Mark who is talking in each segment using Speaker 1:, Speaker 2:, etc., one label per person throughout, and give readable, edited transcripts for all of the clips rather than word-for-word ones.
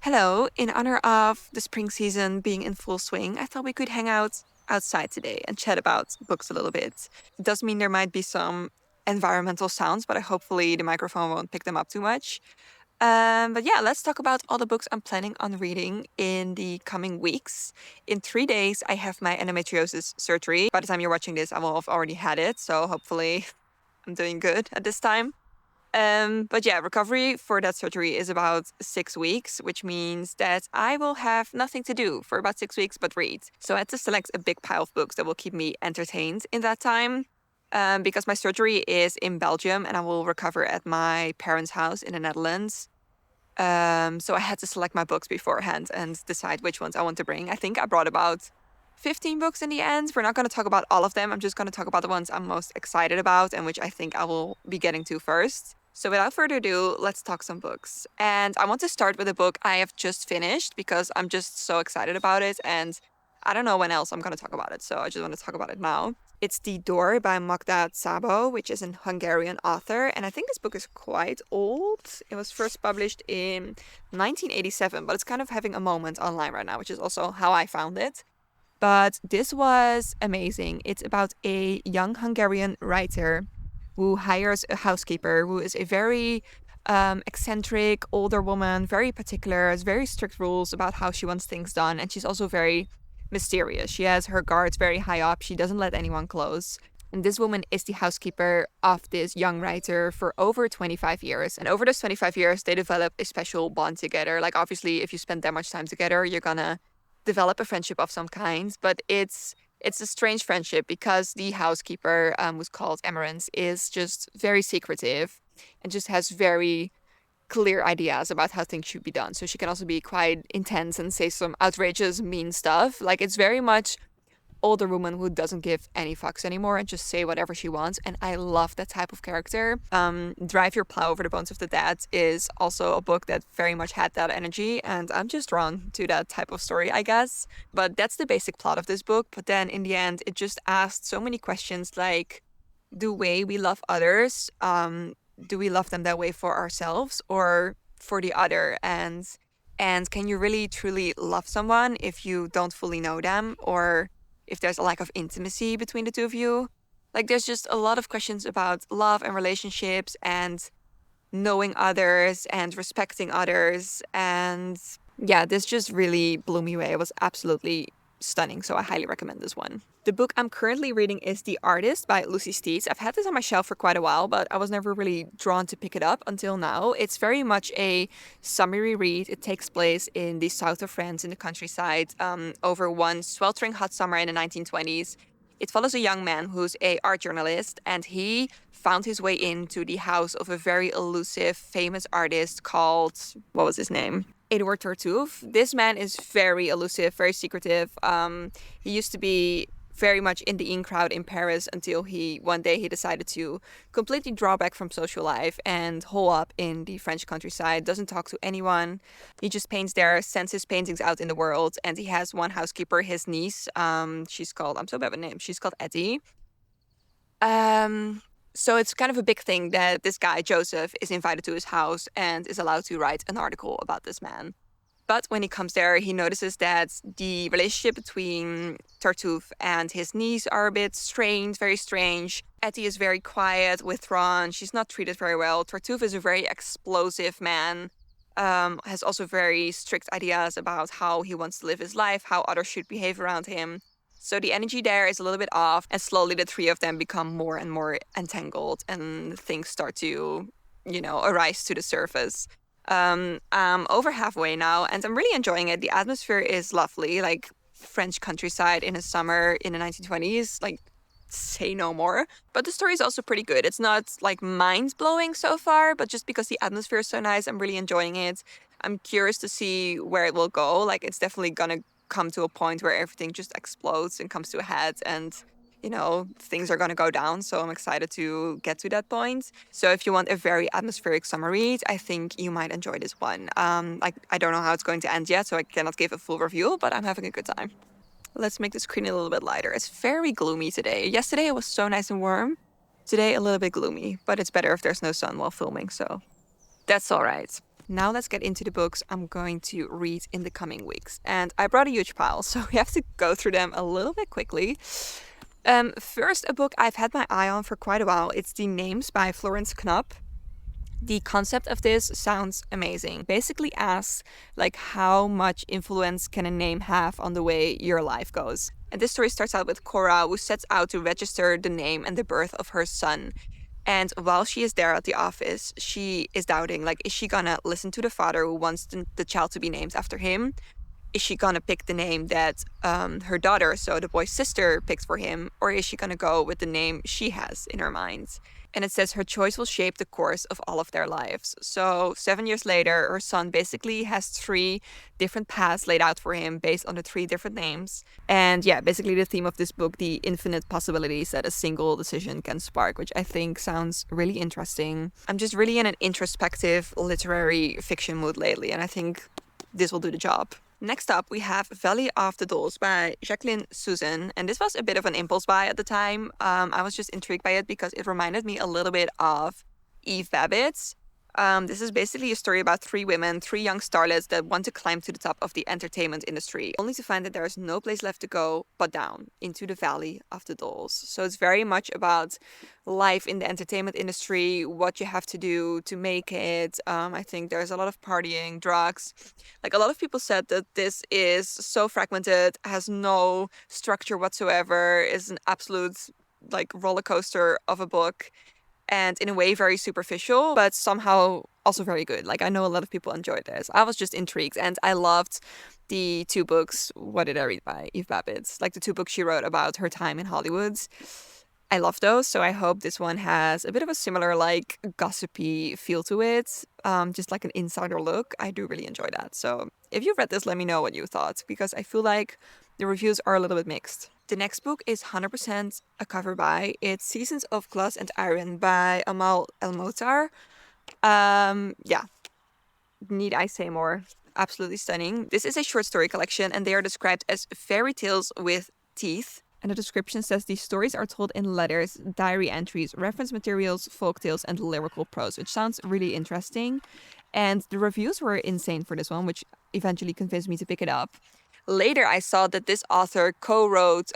Speaker 1: Hello, in honor of the spring season being in full swing, I thought we could hang out outside today and chat about books a little bit. It does mean there might be some environmental sounds, but hopefully the microphone won't pick them up too much. But yeah, let's talk about all the books I'm planning on reading in the coming weeks. In 3 days, I have my endometriosis surgery. By the time you're watching this, I will have already had it, so hopefully I'm doing good at this time. But yeah, recovery for that surgery is about 6 weeks, which means that I will have nothing to do for about 6 weeks but read. So I had to select a big pile of books that will keep me entertained in that time. Because my surgery is in Belgium and I will recover at my parents' house in the Netherlands. So I had to select my books beforehand and decide which ones I want to bring. I think I brought about 15 books in the end. We're not going to talk about all of them. I'm just going to talk about the ones I'm most excited about and which I think I will be getting to first. So without further ado, let's talk some books. And I want to start with a book I have just finished because I'm just so excited about it and I don't know when else I'm going to talk about it. So I just want to talk about it now. It's The Door by Magda Szabo, which is an Hungarian author. And I think this book is quite old. It was first published in 1987, but it's kind of having a moment online right now, which is also how I found it. But this was amazing. It's about a young Hungarian writer who hires a housekeeper who is a very eccentric older woman, very particular, has very strict rules about how she wants things done. And she's also very mysterious. She has her guards very high up. She doesn't let anyone close. And this woman is the housekeeper of this young writer for over 25 years. And over those 25 years, they develop a special bond together. Like, obviously, if you spend that much time together, you're gonna develop a friendship of some kind. But it's a strange friendship because the housekeeper, who's called Emerence, is just very secretive and just has very clear ideas about how things should be done. So she can also be quite intense and say some outrageous, mean stuff. Like, it's very much older woman who doesn't give any fucks anymore and just say whatever she wants. And I love that type of character. Drive Your Plow Over the Bones of the Dead is also a book that very much had that energy. And I'm just drawn to that type of story, I guess. But that's the basic plot of this book. But then in the end, it just asked so many questions like, the way we love others, do we love them that way for ourselves or for the other? And can you really truly love someone if you don't fully know them, or if there's a lack of intimacy between the two of you? Like, there's just a lot of questions about love and relationships and knowing others and respecting others. And yeah, this just really blew me away. It was absolutely stunning. So I highly recommend this one. The book I'm currently reading is The Artist by Lucy Steeds. I've had this on my shelf for quite a while, but I was never really drawn to pick it up until now. It's very much a summery read. It takes place in the south of France in the countryside over one sweltering hot summer in the 1920s. It follows a young man who's an art journalist, and he found his way into the house of a very elusive, famous artist called, what was his name? Edward Tartuffe. This man is very elusive, very secretive. He used to be very much in the in crowd in Paris until one day he decided to completely draw back from social life and hole up in the French countryside, doesn't talk to anyone. He just paints there, sends his paintings out in the world, and he has one housekeeper, his niece. She's called, I'm so bad with names, she's called Etty. So it's kind of a big thing that this guy, Joseph, is invited to his house and is allowed to write an article about this man. But when he comes there, he notices that the relationship between Tartuffe and his niece are a bit strained, very strange. Etty is very quiet, withdrawn. She's not treated very well. Tartuffe is a very explosive man, has also very strict ideas about how he wants to live his life, how others should behave around him. So the energy there is a little bit off, and slowly the three of them become more and more entangled, and things start to, arise to the surface. I'm over halfway now, and I'm really enjoying it. The atmosphere is lovely, like French countryside in the summer in the 1920s, like, say no more. But the story is also pretty good. It's not like mind-blowing so far, but just because the atmosphere is so nice, I'm really enjoying it. I'm curious to see where it will go. Like, it's definitely gonna come to a point where everything just explodes and comes to a head, and things are going to go down. So I'm excited to get to that point. So if you want a very atmospheric summer read, I think you might enjoy this one. I don't know how it's going to end yet, so I cannot give a full review, but I'm having a good time. Let's make the screen a little bit lighter. It's very gloomy today. Yesterday it was so nice and warm. Today a little bit gloomy, but it's better if there's no sun while filming, so that's all right. now let's get into the books I'm going to read in the coming weeks. And I brought a huge pile, so we have to go through them a little bit quickly. First, a book I've had my eye on for quite a while. It's The Names by Florence Knapp. The concept of this sounds amazing. Basically asks, like, how much influence can a name have on the way your life goes? And this story starts out with Cora, who sets out to register the name and the birth of her son. And while she is there at the office, she is doubting, like, is she gonna listen to the father who wants the child to be named after him? Is she gonna pick the name that her daughter, so the boy's sister, picks for him? Or is she gonna go with the name she has in her mind? And it says her choice will shape the course of all of their lives. So 7 years later, her son basically has 3 different paths laid out for him based on the 3 different names. And yeah, basically the theme of this book, the infinite possibilities that a single decision can spark, which I think sounds really interesting. I'm just really in an introspective literary fiction mood lately, and I think this will do the job. Next up, we have Valley of the Dolls by Jacqueline Susan. And this was a bit of an impulse buy at the time. I was just intrigued by it because it reminded me a little bit of Eve Babbitt's. This is basically a story about 3 women, 3 young starlets that want to climb to the top of the entertainment industry, only to find that there is no place left to go but down into the Valley of the Dolls. So it's very much about life in the entertainment industry, what you have to do to make it. I think there's a lot of partying, drugs. Like, a lot of people said that this is so fragmented, has no structure whatsoever, is an absolute like roller coaster of a book. And in a way very superficial, but somehow also very good. Like, I know a lot of people enjoyed this. I was just intrigued, and I loved the 2 books. What did I read by Eve Babbitt? Like, the 2 books she wrote about her time in Hollywood. I love those, so I hope this one has a bit of a similar, like, gossipy feel to it. Just like an insider look. I do really enjoy that. So if you've read this, let me know what you thought, because I feel like the reviews are a little bit mixed. The next book is 100% a cover by. It's Seasons of Glass and Iron by Amal El-Motar. Yeah, need I say more? Absolutely stunning. This is a short story collection, and they are described as fairy tales with teeth. And the description says these stories are told in letters, diary entries, reference materials, folk tales, and lyrical prose, which sounds really interesting. And the reviews were insane for this one, which eventually convinced me to pick it up. Later, I saw that this author co-wrote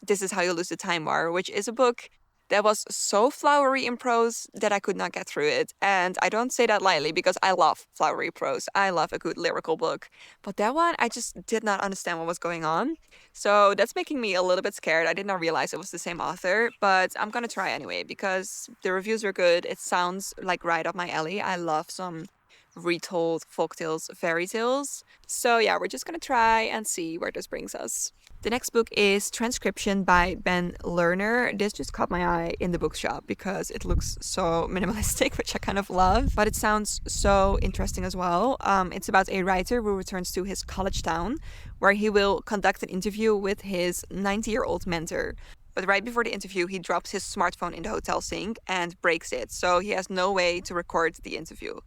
Speaker 1: This Is How You Lose the Time War, which is a book that was so flowery in prose that I could not get through it. And I don't say that lightly, because I love flowery prose. I love a good lyrical book. But that one, I just did not understand what was going on. So that's making me a little bit scared. I did not realize it was the same author, but I'm going to try anyway, because the reviews were good. It sounds like right up my alley. I love some retold folktales, fairy tales. So yeah, we're just gonna try and see where this brings us. The next book is Transcription by Ben Lerner. This just caught my eye in the bookshop because it looks so minimalistic, which I kind of love, but it sounds so interesting as well. It's about a writer who returns to his college town, where he will conduct an interview with his 90-year-old mentor. But right before the interview, he drops his smartphone in the hotel sink and breaks it, so he has no way to record the interview.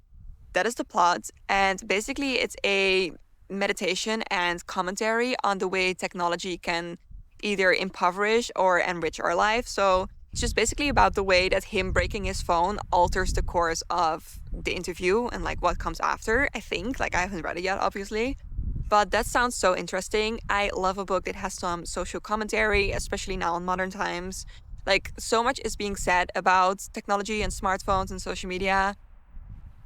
Speaker 1: That is the plot, and basically it's a meditation and commentary on the way technology can either impoverish or enrich our life. So it's just basically about the way that him breaking his phone alters the course of the interview and like what comes after, I think. Like, I haven't read it yet, obviously. But that sounds so interesting. I love a book that has some social commentary, especially now in modern times. Like, so much is being said about technology and smartphones and social media.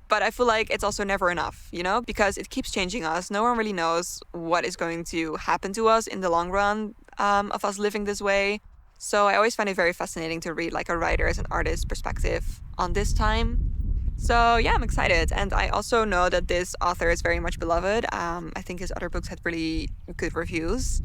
Speaker 1: But I feel like it's also never enough, you know, because it keeps changing us. No one really knows what is going to happen to us in the long run of us living this way. So I always find it very fascinating to read like a writer's and artist's perspective on this time. So yeah, I'm excited. And I also know that this author is very much beloved. I think his other books had really good reviews.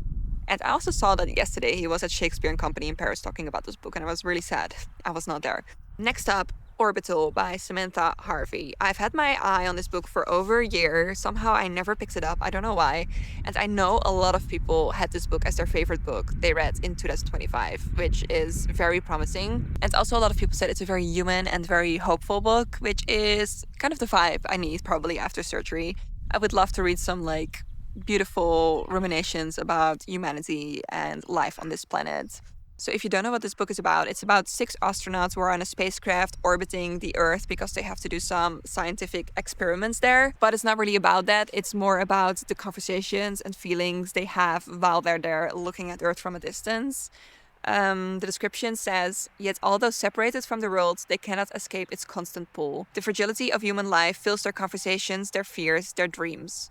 Speaker 1: And I also saw that yesterday he was at Shakespeare and Company in Paris talking about this book, and I was really sad I was not there. Next up, Orbital by Samantha Harvey. I've had my eye on this book for over a year. Somehow I never picked it up. I don't know why. And I know a lot of people had this book as their favorite book they read in 2025, which is very promising. And also a lot of people said it's a very human and very hopeful book, which is kind of the vibe I need probably after surgery. I would love to read some like beautiful ruminations about humanity and life on this planet. So if you don't know what this book is about, it's about 6 astronauts who are on a spacecraft orbiting the Earth because they have to do some scientific experiments there. But it's not really about that. It's more about the conversations and feelings they have while they're there looking at Earth from a distance. The description says, yet although separated from the world, they cannot escape its constant pull. The fragility of human life fills their conversations, their fears, their dreams.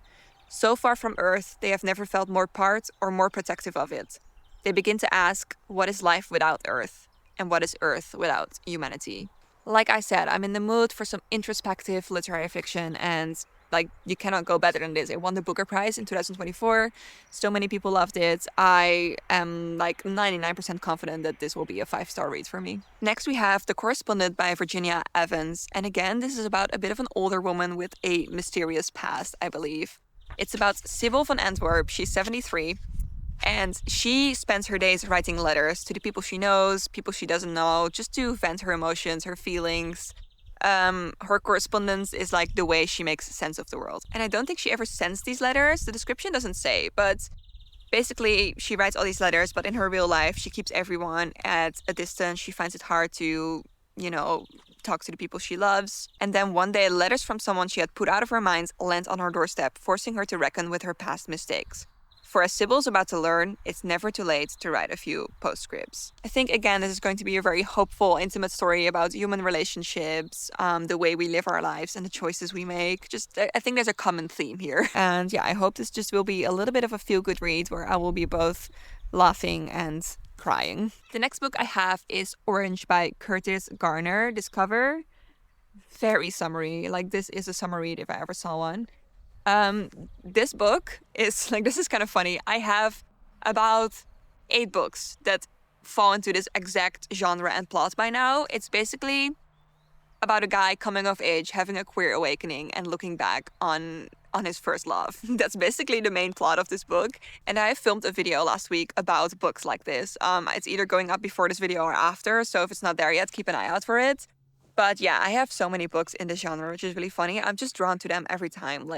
Speaker 1: So far from Earth, they have never felt more part or more protective of it. They begin to ask, what is life without Earth? And what is Earth without humanity? Like I said, I'm in the mood for some introspective literary fiction, and you cannot go better than this. It won the Booker Prize in 2024. So many people loved it. I am 99% confident that this will be a 5-star read for me. Next, we have The Correspondent by Virginia Evans. And again, this is about a bit of an older woman with a mysterious past, I believe. It's about Sybil van Antwerp. She's 73. And she spends her days writing letters to the people she knows, people she doesn't know, just to vent her emotions, her feelings. Her correspondence is like the way she makes sense of the world. And I don't think she ever sends these letters. The description doesn't say, but basically she writes all these letters, but in her real life, she keeps everyone at a distance. She finds it hard to, talk to the people she loves. And then one day, letters from someone she had put out of her mind land on her doorstep, forcing her to reckon with her past mistakes. For as Sybil's about to learn, it's never too late to write a few postscripts. I think, again, this is going to be a very hopeful, intimate story about human relationships, the way we live our lives and the choices we make. I think there's a common theme here. And yeah, I hope this just will be a little bit of a feel-good read where I will be both laughing and crying. The next book I have is Orange by Curtis Garner. This cover, very summery. This is a summer read if I ever saw one. This book is this is kind of funny. I have about 8 books that fall into this exact genre and plot by now. It's basically about a guy coming of age, having a queer awakening, and looking back on his first love. That's basically the main plot of this book. And I filmed a video last week about books like this. It's either going up before this video or after, so if it's not there yet, keep an eye out for it. But yeah, I have so many books in this genre, which is really funny. I'm just drawn to them every time.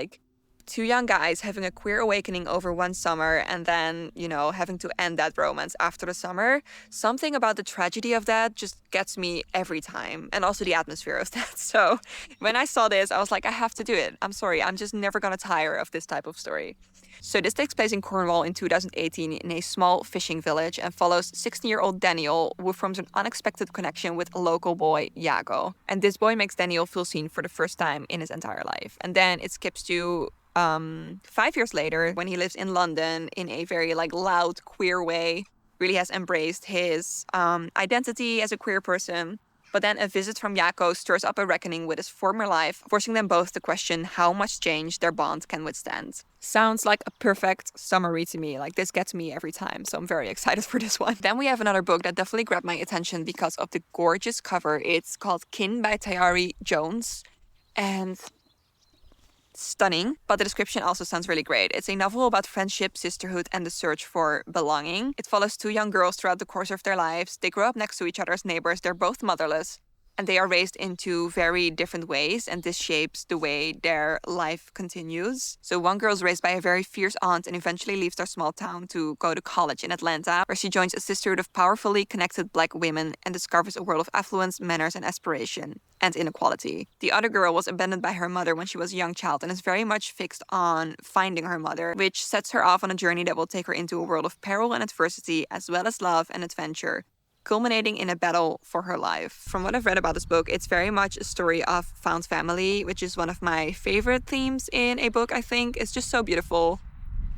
Speaker 1: 2 young guys having a queer awakening over one summer and then, having to end that romance after the summer. Something about the tragedy of that just gets me every time. And also the atmosphere of that. So when I saw this, I was like, I have to do it. I'm sorry, I'm just never gonna tire of this type of story. So this takes place in Cornwall in 2018 in a small fishing village and follows 16-year-old Daniel, who forms an unexpected connection with a local boy, Iago. And this boy makes Daniel feel seen for the first time in his entire life. And then it skips to 5 years later, when he lives in London in a very loud queer way, really has embraced his identity as a queer person. But then a visit from Jaco stirs up a reckoning with his former life, forcing them both to question how much change their bond can withstand. Sounds like a perfect summary to me. This gets me every time, so I'm very excited for this one. Then we have another book that definitely grabbed my attention because of the gorgeous cover. It's called Kin by Tayari Jones. And stunning, but the description also sounds really great. It's a novel about friendship, sisterhood, and the search for belonging. It follows 2 young girls throughout the course of their lives. They grow up next to each other as neighbors. They're both motherless, and they are raised in 2 very different ways, and this shapes the way their life continues. So one girl is raised by a very fierce aunt and eventually leaves their small town to go to college in Atlanta, where she joins a sisterhood of powerfully connected Black women and discovers a world of affluence, manners, and aspiration, and inequality. The other girl was abandoned by her mother when she was a young child and is very much fixed on finding her mother, which sets her off on a journey that will take her into a world of peril and adversity, as well as love and adventure, culminating in a battle for her life. From what I've read about this book, it's very much a story of found family, which is one of my favorite themes in a book, I think. It's just so beautiful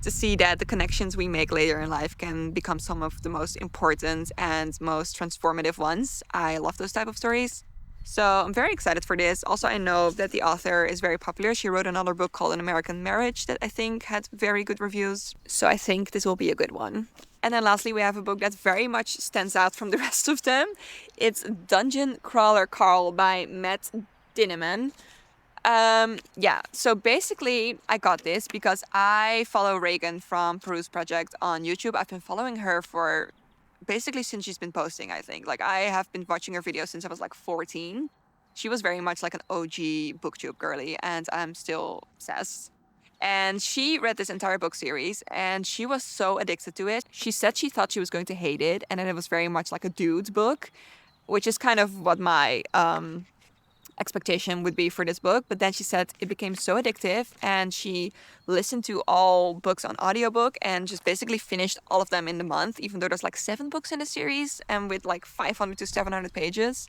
Speaker 1: to see that the connections we make later in life can become some of the most important and most transformative ones. I love those type of stories. So I'm very excited for this. Also, I know that the author is very popular. She wrote another book called An American Marriage that I think had very good reviews. So I think this will be a good one. And then lastly, we have a book that very much stands out from the rest of them. It's Dungeon Crawler Carl by Matt Dinneman. So basically I got this because I follow Reagan from Peruse Project on YouTube. I've been following her for basically since she's been posting, I think. I have been watching her videos since I was 14. She was very much like an OG booktube girly, and I'm still obsessed. And she read this entire book series and she was so addicted to it. She said she thought she was going to hate it and then it was very much like a dude's book, which is kind of what my expectation would be for this book. But then she said it became so addictive and she listened to all books on audiobook and just basically finished all of them in the month, even though there's like 7 books in the series and with like 500 to 700 pages.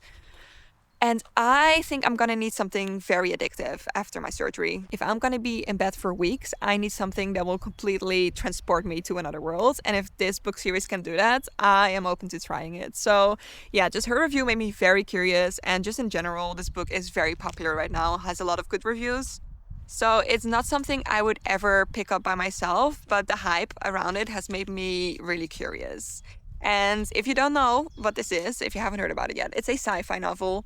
Speaker 1: And I think I'm gonna need something very addictive after my surgery. If I'm gonna be in bed for weeks, I need something that will completely transport me to another world. And if this book series can do that, I am open to trying it. So yeah, just her review made me very curious. And just in general, this book is very popular right now, has a lot of good reviews. So it's not something I would ever pick up by myself, but the hype around it has made me really curious. And if you don't know what this is, if you haven't heard about it yet, it's a sci-fi novel.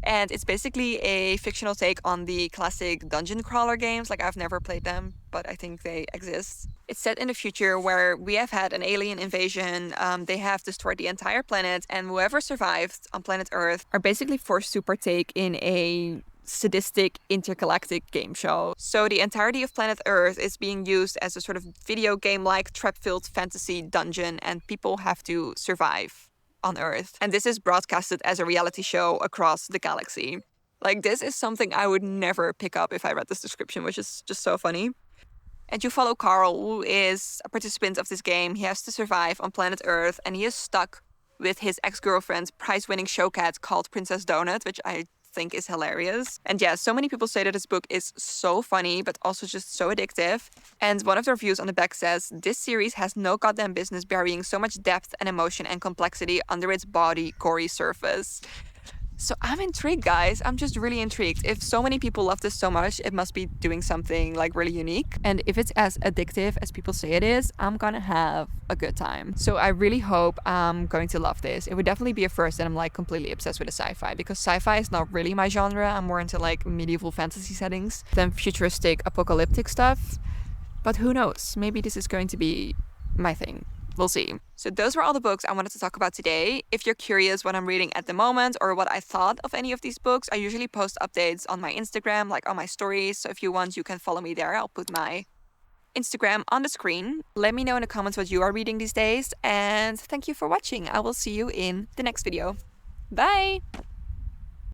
Speaker 1: And it's basically a fictional take on the classic dungeon crawler games. Like, I've never played them, but I think they exist. It's set in the future where we have had an alien invasion. They have destroyed the entire planet, and whoever survived on planet Earth are basically forced to partake in a sadistic intergalactic game show. So the entirety of planet Earth is being used as a sort of video game-like trap-filled fantasy dungeon, and people have to survive on Earth. And this is broadcasted as a reality show across the galaxy. Like, this is something I would never pick up if I read this description, which is just so funny. And you follow Carl, who is a participant of this game. He has to survive on planet Earth, and he is stuck with his ex-girlfriend's prize-winning show cat called Princess Donut, which I think is hilarious. And yeah, so many people say that this book is so funny, but also just so addictive. And one of the reviews on the back says, this series has no goddamn business burying so much depth and emotion and complexity under its bawdy, gory surface. So I'm intrigued, guys. I'm just really intrigued. If so many people love this so much, it must be doing something like really unique. And if it's as addictive as people say it is, I'm gonna have a good time. So I really hope I'm going to love this. It would definitely be a first that I'm like completely obsessed with the sci-fi, because sci-fi is not really my genre. I'm more into like medieval fantasy settings than futuristic apocalyptic stuff. But who knows? Maybe this is going to be my thing. We'll see. So those were all the books I wanted to talk about today. If you're curious what I'm reading at the moment or what I thought of any of these books, I usually post updates on my Instagram, like on my stories. So if you want, you can follow me there. I'll put my Instagram on the screen. Let me know in the comments what you are reading these days. And thank you for watching. I will see you in the next video. Bye!